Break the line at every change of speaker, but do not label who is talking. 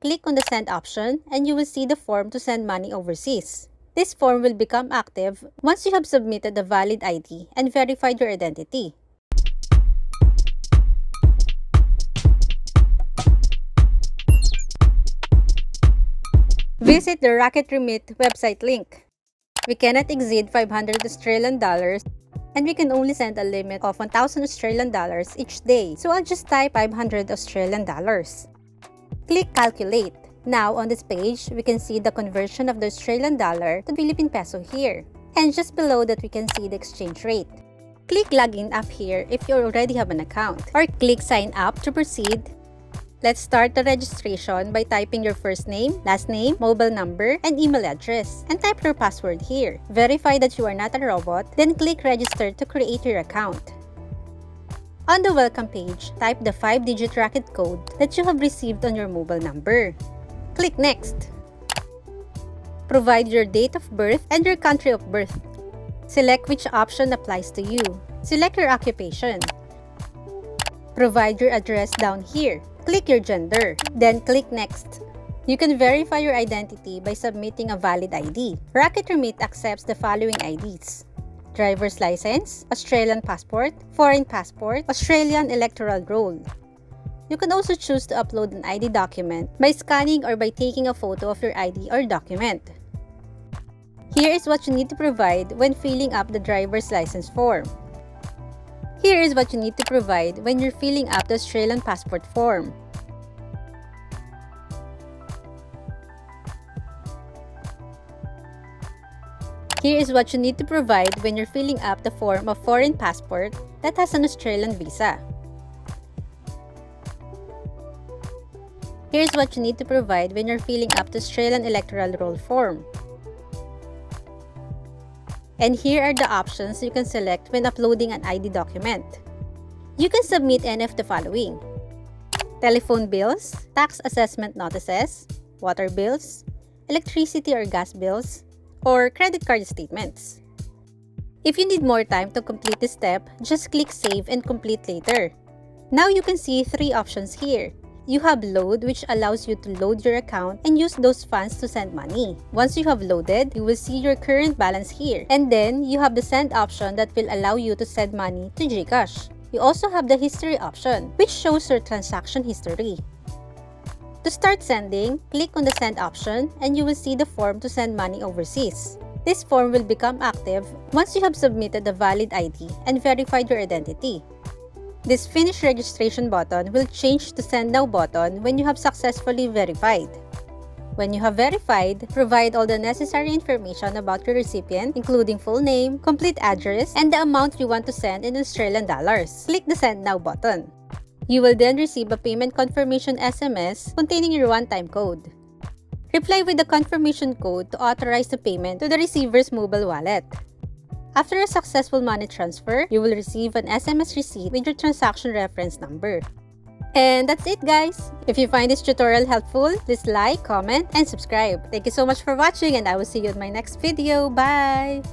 click on the Send option and you will see the form to send money overseas. This form will become active once you have submitted a valid ID and verified your identity. Visit the Rocket Remit website link. We cannot exceed 500 Australian dollars and we can only send a limit of 1,000 Australian dollars each day. So I'll just type 500 Australian dollars. Click Calculate. Now on this page, we can see the conversion of the Australian dollar to Philippine peso here. And just below that we can see the exchange rate. Click Login up here if you already have an account, or click Sign Up to proceed. Let's start the registration by typing your first name, last name, mobile number, and email address, and type your password here. Verify that you are not a robot, then click Register to create your account. On the welcome page, type the 5-digit Rocket code that you have received on your mobile number. Click Next. Provide your date of birth and your country of birth. Select which option applies to you. Select your occupation. Provide your address down here. Click your gender, then click Next. You can verify your identity by submitting a valid ID. Rocket Remit accepts the following IDs: driver's license, Australian passport, foreign passport, Australian electoral roll. You can also choose to upload an ID document by scanning or by taking a photo of your ID or document. Here is what you need to provide when filling up the driver's license form. Here is what you need to provide when you're filling up the Australian passport form. Here is what you need to provide when you're filling up the form of foreign passport that has an Australian visa. Here is what you need to provide when you're filling up the Australian electoral roll form. And here are the options you can select when uploading an ID document. You can submit any of the following: telephone bills, tax assessment notices, water bills, electricity or gas bills, or credit card statements. If you need more time to complete this step, just click Save and Complete later. Now you can see 3 options here. You have Load, which allows you to load your account and use those funds to send money. Once you have loaded, you will see your current balance here. And then, you have the Send option that will allow you to send money to GCASH. You also have the History option, which shows your transaction history. To start sending, click on the Send option and you will see the form to send money overseas. This form will become active once you have submitted a valid ID and verified your identity. This Finish Registration button will change to Send Now button when you have successfully verified. When you have verified, provide all the necessary information about your recipient, including full name, complete address, and the amount you want to send in Australian dollars. Click the Send Now button. You will then receive a payment confirmation SMS containing your one-time code. Reply with the confirmation code to authorize the payment to the receiver's mobile wallet. After a successful money transfer, you will receive an SMS receipt with your transaction reference number. And that's it, guys! If you find this tutorial helpful, please like, comment, and subscribe. Thank you so much for watching and I will see you in my next video. Bye!